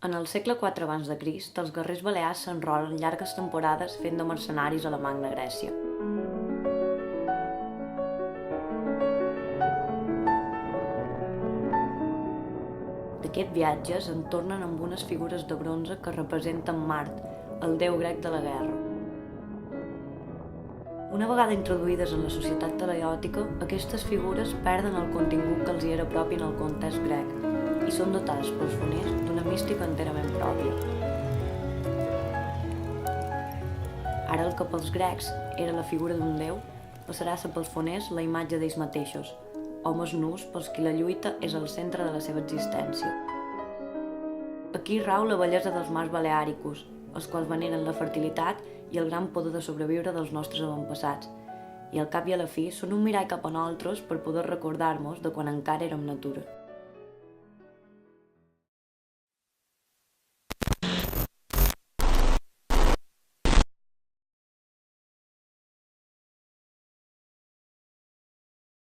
En el segle IV abans de Crist, els guerrers balears s'enrolen llargues temporades fent de mercenaris a la Magna Grècia. D'aquests viatges en tornen amb unes figures de bronze que representen Mart, el déu grec de la guerra. Una vegada introduïdes en la societat talaiòtica, aquestes figures perden el contingut que els hi era propi en el context grec i són dotades pels foners d'una mística enterament pròpia. Ara el que pels grecs era la figura d'un déu, passarà a ser pels foners la imatge d'ells mateixos, homes nus pels qui la lluita és el centre de la seva existència. Aquí rau la bellesa dels mars baleàricos, els quals veneren la fertilitat i el gran poder de sobreviure dels nostres avantpassats, i al cap i a la fi són un mirall cap a nosaltres per poder recordar-nos de quan encara érem natura.